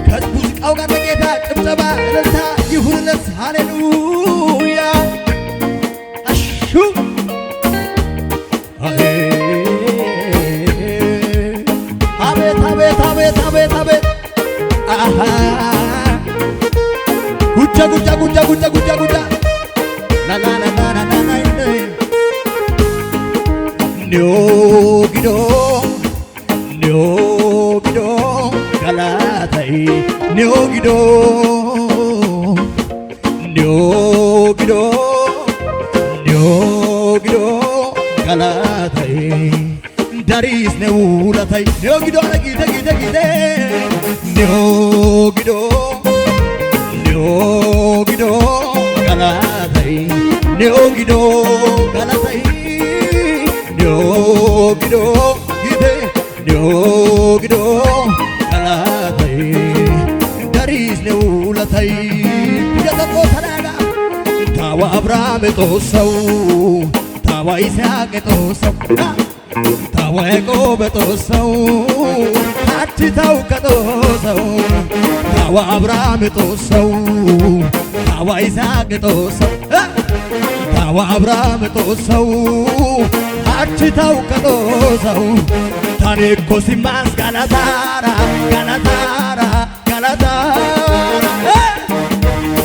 ከሙዚቃው ጋር ለጌታ ጭብጨባ እልልታ ይሁንለት። ሃሌሉያ አሹ አቤት አቤት አቤት አቤት አቤት አሃ ጉጃ ጉጃ ጉጃ ጉጃ ጉጃ ጉጃ ላላላላላላ ኒዮጊዶ ኒዮጊዶ ጋላታይ ኒዮጊዶ ኒዮጊዶ ኒዮጊዶ ጋላታይ ዳሪስ ነውላታይ ኒዮጊዶ ለጊተ ጊተ ጊተ ኒዮጊዶ ኒዮጊዶ ጋላታይ ኒዮጊዶ ጋላታይ ኒዮጊዶ ጊተ ኒዮጊዶ ጋላታይ ዳሪስ ነውላታይ የጠቆ ተናጋ ታዋ አብርሃም ጦሰው ታዋ ይስሐቅ ጦሰው ታዋ ያዕቆብ ጦሰው አትታው ከጦሰው ታዋ አብርሃም ጦሰው ታዋ ይስሐቅ ጦሰው ታዋ አብርሃም ጦሰው አትታው ከጦሰው ታሪኮ ሲማስ ጋላታራ ጋላታራ ጋላታራ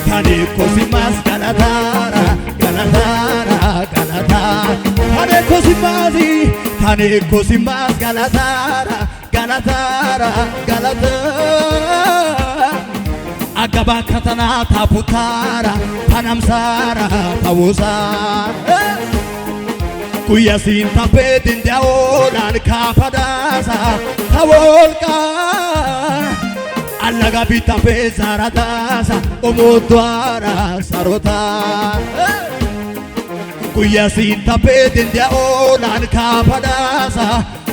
ታሪኮ ሲማስ ጋላታራ ጋላታራ ጋላታራ ታሪኮ ሲማዚ ታሪኮ ሲማስ ጋላታራ ጋላታራ ጋላታራ አጋባ ከተና ታፑታራ ፓናምሳራ ታውሳራ ኩያሲን ታፔት እንዲያወላን ካፋዳሳ ታወልቃ አላጋ ቢታፔ ዛራታሳ ኦሞቷራ ሳሮታ ኩያሲን ታፔት እንዲያወላን ካፋዳሳ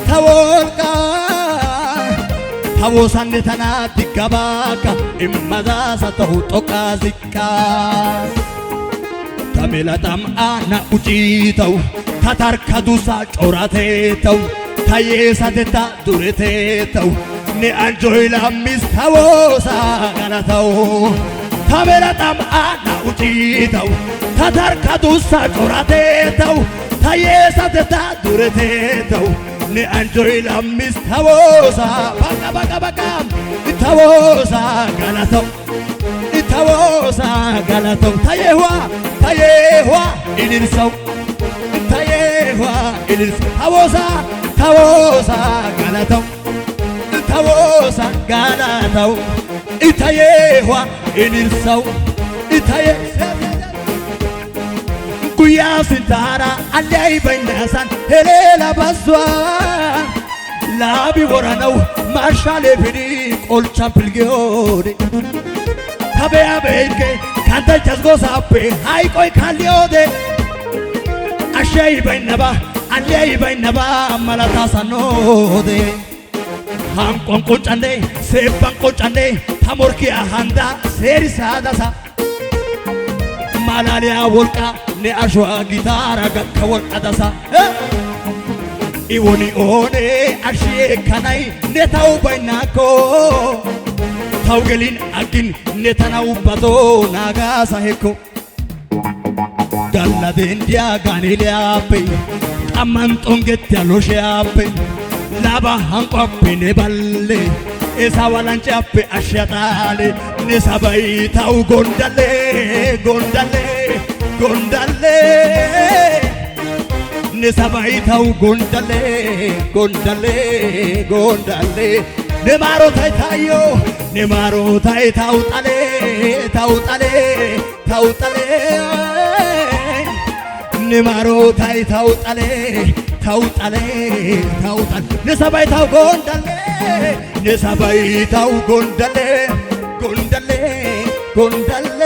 ታወልቃ ታወሳን ተና ዲጋባካ እማዛሳ ተው ጦቃዚካ ታሜላታም አና ኡጪተው ታታርካዱሳ ጮራቴተው ታየሳቴታ ዱሬቴተው ኔ አንጆይ ላሚስ ታወሳ ጋላታው ታሜላታም አና ኡጪተው ታታርካዱሳ ጮራቴተው ታየሳቴታ ዱሬቴተው ኔ አንጆይ ላሚስ ታወሳ ባቃ ባቃ ባቃ ታወሳ ጋላታው ታወሳ ጋላታው ታየዋ ኢልልሰው ታየዋ ኢልልሰው ታወሳ ታወሳ ጋላታው ታወሳ ጋላታው ታየዋ ኢልልሰው ታየ ጉያ ስንታራ አለይ በይነሳን ሄሌላ ባሷ ላቢ ወራነው ማርሻሌ ፊዲ ቆልቻን ፕልጊዮዴ ታበያ በይልኬ ካንተ ቸስጎሳፔ ሃይቆይ ካልዮዴ አሸይ በይነባ አለይ በይነባ መላታሳኖዴ ሃንቆን ቆንጫንዴ ሴባን ቆንጫንዴ ታሞርኪያ ሃንዳ ሴሪሳዳሳ ማላሊያ ወልቃ ኔ አሸዋ ጊታራ ገከ ወልቃዳሳ ኢወኒ ኦኔ አሽዬ ከናይ ኔታው ባይናኮ ታውገሊን አግን ኔታናው ባቶ ናጋሳ ሄኮ ጋላዴንዲያ ጋኔሊያፔ ጣማን ጦንጌት ያሎሼያፔ ላባ ሃንቋፔ ኔባሌ ኤሳ ዋላንጫፔ አሻጣሌ ኔሳባይ ታው ጎንዳሌ ጎንዳሌ ጎንዳሌ ኔሳባይ ታው ጎንዳሌ ጎንዳሌ ጎንዳሌ ኔማሮ ታይታዮ ኔማሮ ታይታው ጣሌ ታው ጣሌ ታው ጣሌ ኔማሮ ታይታው ጣሌ ታው ጣሌ ታው ጣሌ ኔሳባይ ታው ጎንዳሌ ኔሳባይ ታው ጎንዳሌ ጎንዳሌ ጎንዳሌ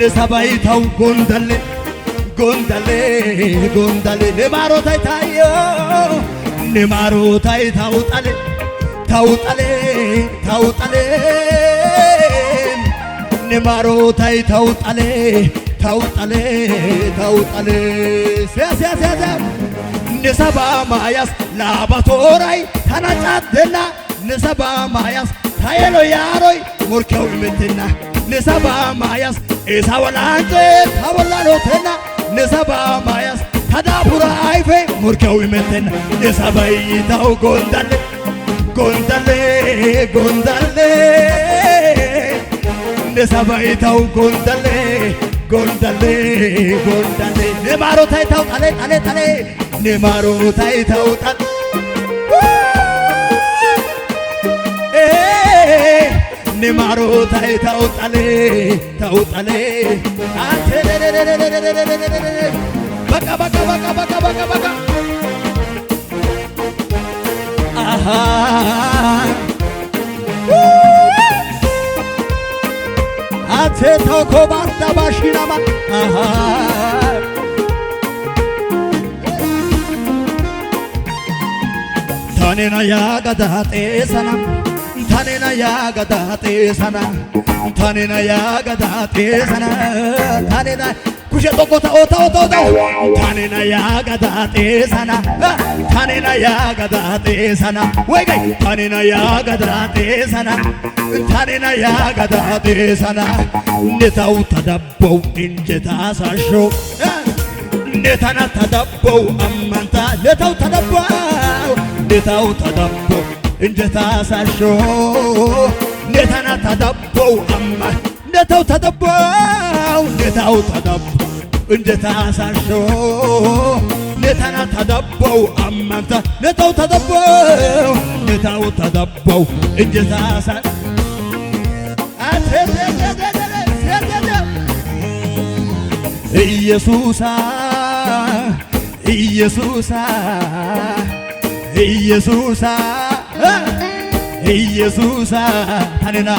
ኔሳባይ ታው ጎንዳሌ ጎንዳሌ ጎንዳሌ ኔማሮ ታይታዮ ኔማሮ ታይታው ጣሌ ታው ጣሌ ታው ጣሌ ኔማሮ ታይታው ጣሌ ታው ጣሌ ታው ጣሌ ሲያ ንሰባ ማያስ ላባቶራይ ታናጫደና ንሰባ ማያስ ታየሎ ያሮይ ሞርኬው ምትና ንሰባ ማያስ ኢሳወላንቴ ታወላሎተና ንሰባ ማያስ ታዳቡራ አይፌ ሞርኬው ምትና ንሰባይታው ጎንዳሌ ጎንዳሌ ጎንዳሌ ንሰባይታው ጎንዳሌ ጎንዳሌ ጎንዳሌ ንማሮታይታው ጣሌ ጣሌ ጣሌ ንማሮታይታው ጣሌ ንማሮታይታው ጣሌ ታው ጣሌ አንተ በቃ በቃ በቃ በቃ በቃ በቃ አሃ አቴ ተኮባዳ ባሽናማ አሃ ታኔና ያጋዳጤ ሰና ታኔና ያጋዳጤ ሰና ታኔና ያጋዳጤ ሰና ታኔና ኩሸ ጦቆታ ኦታ ኦታ ኦታ ታኔና ያጋዳጤ ሰና ታኔና ያጋዳጤ ሰና ወይ ገይ ታኔና ያጋዳጤ ሰና ታኔና ያጋዳጤ ሰና ነታው ተዳበው እንጀታ ሳሾ ነታና ተዳበው አማንታ ነታው ተዳበው ነታው ተዳበው እንጀታ ሳሾ ነታና ተዳበው አማ ነታው ተዳበው ነታው ተዳበው እንጀታ ሳሾ ነታና ተዳበው አማንታ ነታው ተዳበው ነታው ተዳበው እንጀታ ሳሾ ኢየሱሳ ኢየሱሳ ኢየሱሳ ኢየሱሳ ታኔና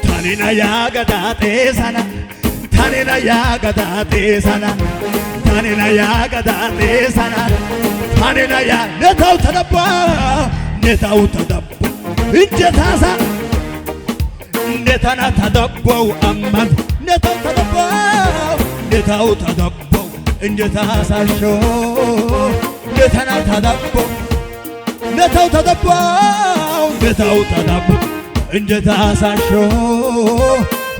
ታኔና ያጋዳጤ ሰና ታኔና ያጋዳጤ ሰና ታኔና ያጋዳጤ ሰና ታኔና ያ ነታው ተደባ ነታው ተደባ እንጀታሳ ነታና ተደባው አማን ነታው ተደባው ነታው ተደባው እንጀታሳሾ ነታና ተደባው ነታው ተደባው ነታው ተደባው እንጀታሳሾ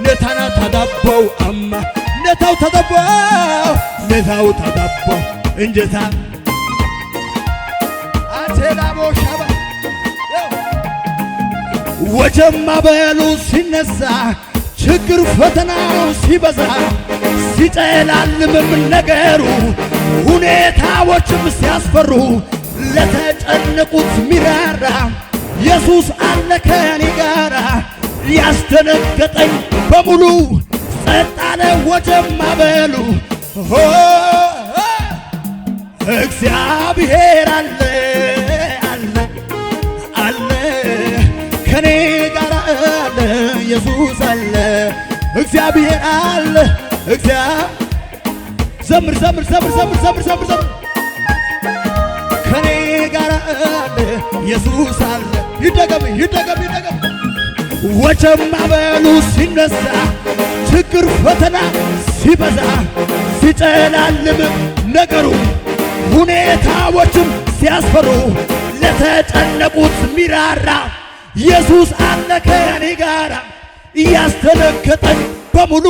ነታና ተደባው አማ ነታው ተደባው ነታው ተደባው እንጀታ አቴላቦ ሻባ ወጀማ በሉ ሲነሳ ችግር ፈተናው ሲበዛ ሲጨላልምም ነገሩ ሁኔታዎችም ሲያስፈሩ ለተጨነቁት ሚራራ ኢየሱስ አለ ከኔ ጋራ ያስደነገጠኝ በሙሉ ጸጥ አለ ወጀማ በሉ እግዚአብሔር አለ አለ አለ ከኔ ጋር አለ ኢየሱስ አለ እግዚአብሔር አለ ዘምር ዘምር ዘምር ዘምር ዘምር ዘምር ዘምር ከኔ ጋር አለ ኢየሱስ አለ ይደገም ይደገም ይደገም ወጀማ በሉ ሲነሳ ችግር ፈተና ሲበዛ ሲጨላልም ነገሩ ሁኔታዎችም ሲያስፈሩ ለተጨነቁት ሚራራ ኢየሱስ አለ ከኔ ጋራ ያስደነገጠኝ በሙሉ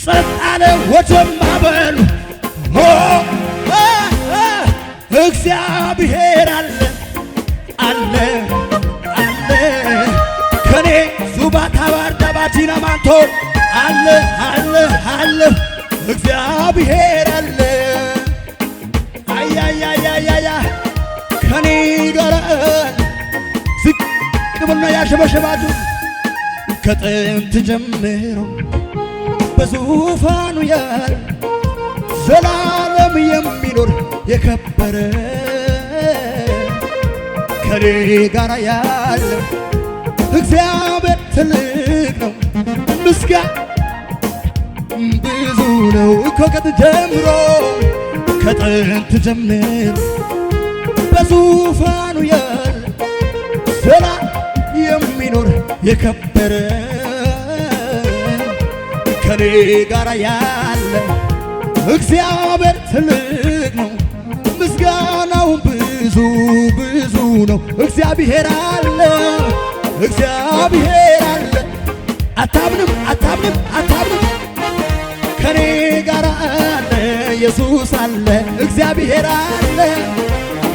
ጸጥ አለ ወጀማ በሉ እግዚአብሔር አለ አለ አለ ከኔ ሱባታ ባርዳ ባቲና ማንቶ አለ አለ አለ እግዚአብሔር አለ አያያያያያ ከኔ ጋር ዝቅ ብሎ ያሸበሸባችሁ ከጥንት ጀምሮ በዙፋኑ ያለ ዘላለም የሚኖር የከበረ ከኔ ጋር ያለ እግዚአብሔር ትልቅ ነው ምስጋና ብዙ ነው ከጥንት ጀምሮ ከጥንት ጀምሮ በዙፋኑ ያለ ዘላለም የሚኖር የከበረ ከኔ ጋር ያለ እግዚአብሔር ትልቅ ነው ምስጋናው ብዙ ነው። እግዚአብሔር አለ እግዚአብሔር አለ። አታምንም አታምንም አታምንም ከኔ ጋር አለ ኢየሱስ አለ እግዚአብሔር አለ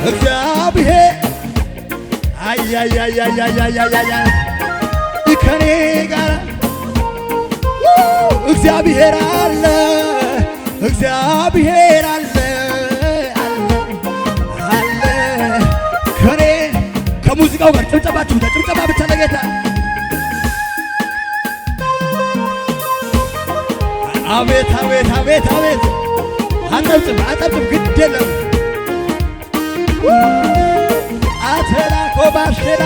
እግዚአብሔር አያያያያያያያ ከኔ ጋር እግዚአብሔር አለ እግዚአብሔር አለ አለ ከኔ ከሙዚቃው ጋር ጭብጨባችሁ ጭብጨባ ብቻ ለጌታ አቤት አቤት አቤት አቤት አጠብጥብ አጠብጥብ ግድ የለም አተላ ኮባሽና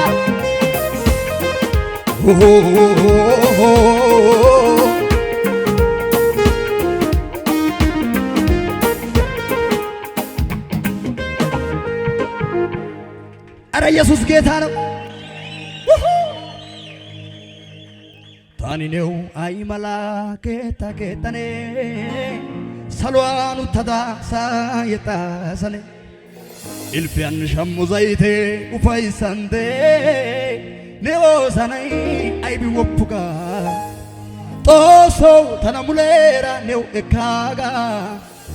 አረ ኢየሱስ ጌታ ነው። ታኒኔው አይመላ ኬታ ኬተኔ ሰሏኑ ተዳሳ የታሰኔ ኢልፊያን ሸሙ ዘይቴ ኡፋይሰንቴ ኔዎሰነይ አይቢ ወፑጋ ጦሶ ተነሙሌራ ኔው ኤካጋ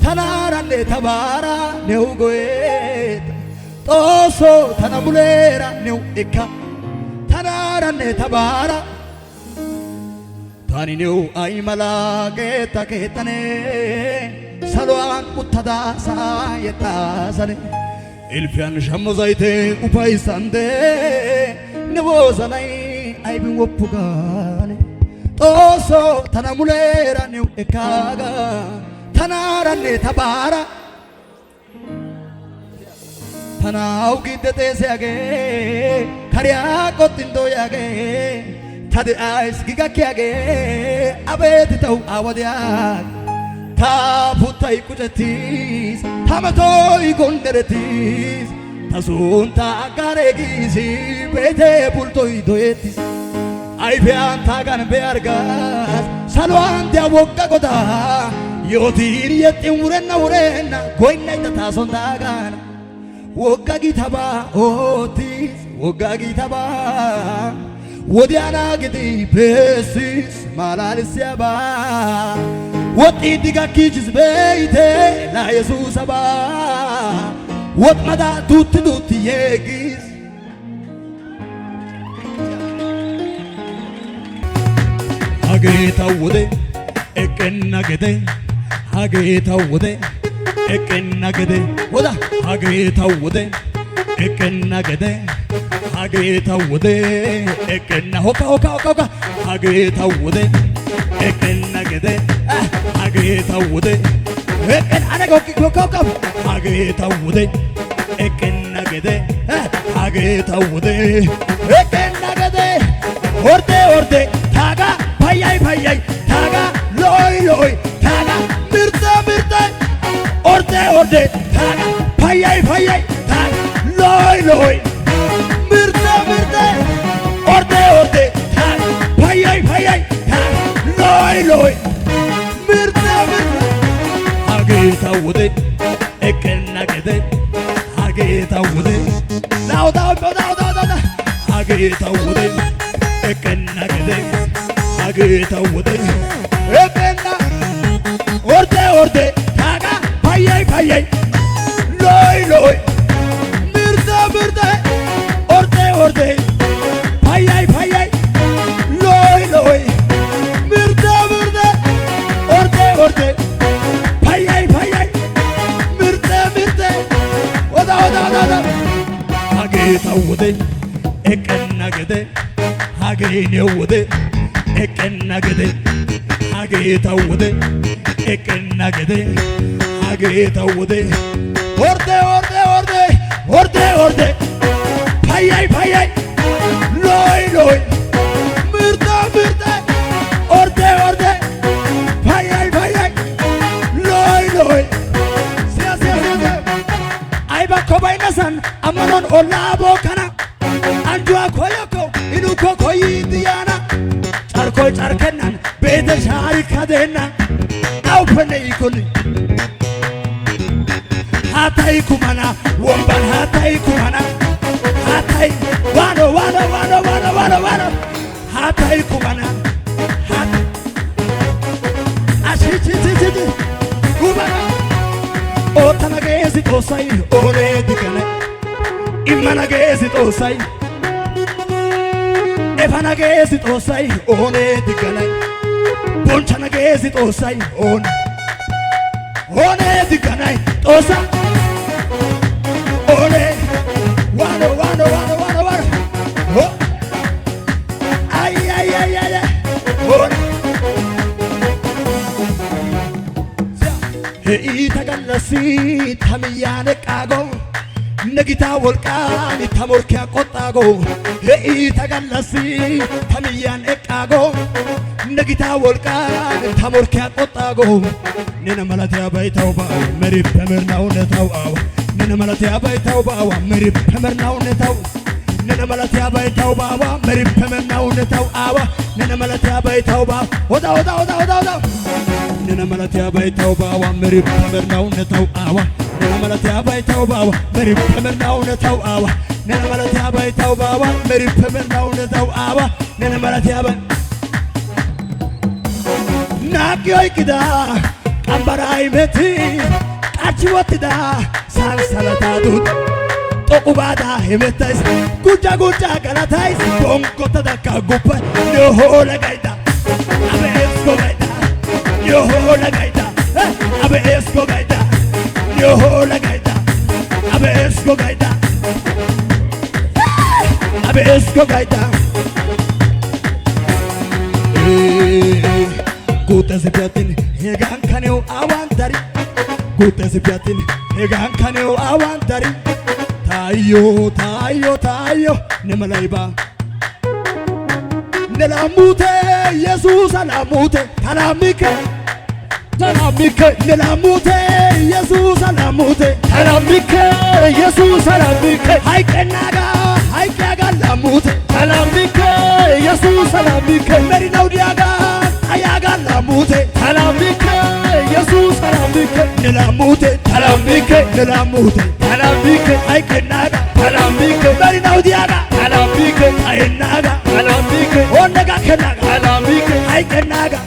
ተናራኔ ተባራ ኔው ጎዬት ጦሶ ተነሙሌራ ኔው ኤካ ተናራኔ ተባራ ታኒኔው አይመላ ጌታ ኬተኔ ሰሏን ኡተዳሳ የታሰኔ ኢልፊያን ሸሙ ዘይቴ ኡፋይሰንቴ ንቦዘናይ አይቢን ወፑጋኔ ጦሶ ተነሙሌራ ኔው ኤካጋ ተናራኔ ተባራ ተናው ጊደቴሴያጌ ከሪያ ቆጥንዶያጌ ታዲ አይስ ጊጋኪያጌ አቤት ተው አወዲያግ ታፉታይ ቁጨቲስ ታመቶይ ጎንደረቲስ ታሱንታ አጋሬጊሲ ቤቴ ቡልቶይ ዶየቲስ አይፊያን ታጋን ቤአርጋስ ሰሏን ዲያወቃ ጎዳ ዮቲን የጢን ውሬና ጎይናይተ ታሶን ታጋና ወጋ ጊተባ ኦቲስ ወጋ ጊተባ ወዲያና ግዲ ፔሲስ ማላልስያባ ወጢ ዲጋኪችስ ቤይቴ ለኢየሱስ አባ ወጥመዳ ዱት የጊስ አጌታው ወደ እቀና ገደ አጌታው ወደ እቀና ገደ ወዳ አጌታው ወደ እቀና ገደ አጌታው ወደ እቀና ሆካ ሆካ ሆካ አጌታው ወደ እቀና ገደ አጌታው ወደ እቀና አነጎኪ ሆካ ሆካ አጌታው ወደ እቀና ገደ አጌታው ወደ እቀና ገደ ኦርዴ ኦርዴ ታጋ ፋያይ ፋያይ ታጋ ሎይ ሎይ ታጋ ምርጠ ምርጠ ኦርዴ ኦርዴ ታጋ ፋያይ ፋያይ ታጋ ሎይ ሎይ ምርጠ ምርጠ ኦርዴ ኦርዴ ታጋ ፋያይ ፋያይ ታጋ ሎይ ሎይ ምርጠ ምርጠ አጌታው ወደ እቀና ገደ አጌታው ወደ ላውዳው ዳው ዳው ዳው አጌታው ወደ እቀና ገደ አጌታው ወደ እቀና ኦርዴ ኦርዴ ታጋ ፋያይ ፋያይ ሎይ ሎይ ምርጠ ምርጠ ኦርዴ ኦርዴ ፋያይ ፋያይ ሎይ ሎይ ምርጠ ምርጠ ኦርዴ ኦርዴ ፋያይ ፋያይ ምርጠ ምርጠ ወዳ ወዳ ወዳ አጌታው ወደ እቀና ገደ አጌኔው ወደ እቀና ገደ አጌታው ወደ እቀና ገደ አጌታው ወደ ኦርዴ ኦርዴ ኦርዴ ኦርዴ ኦርዴ ፋያይ ፋያይ ሎይ ሎይ ምርጠ ምርጠ ኦርዴ ኦርዴ ፋያይ ፋያይ ሎይ ሎይ ሲያ ሲያ ሲያ አይባኮ ባይነሳን አመኖን ኦላቦ ከና አንጁ ኮዮኮ ኢኑኮ ኮይዲያና ጫርኮይ ጫርከናን ቤተ ሻሪ ካደና አውፈነ ይኩን hatai kumana womban hatai kumana hatai wano hatai kumana kumana otana gezi tosai ole dikane imana gezi tosai efana gezi tosai ole dikane bonchana gezi tosai one dikane tosa ole wano oh ay one heita gallasi tamiyane qago negita wolqani tamorkiya qottago heita gallasi tamiyane qago negita wolqani tamorkiya qottago nena malatiya baytaw ba meri pemernaw netaw aw nena malatiya baytaw ba meri pemernaw netaw nena malatiya baytaw ba meri pemernaw netaw aw nena malatiya baytaw ba oda nena malatiya baytaw ba meri pemernaw netaw aw nena malatiya baytaw ba meri pemernaw netaw aw nena malatiya baytaw ba meri pemernaw netaw aw nena malatiya ba nakyoy kida ambaray meti achiwatida sansalatadut tokubada hemetais guja galatais bonkotada kagupa yohola gaida abe esko gaida yohola gaida abe esko gaida yohola gaida abe esko gaida abe esko gaida Gute zipiatin hegan kaneu awantari Gute zipiatin hegan kaneu awantari Tayo nemalaiba Nelamute Jesus alamute talamike nelamute Jesus alamute talamike Jesus alamike haikenaga lamute talamike Jesus alamike meri naudiaga ayaga lamute talamike Jesus alamike nelamute talamike haikenaga talamike meri naudiaga talamike ayenaga talamike onega kenaga talamike haikenaga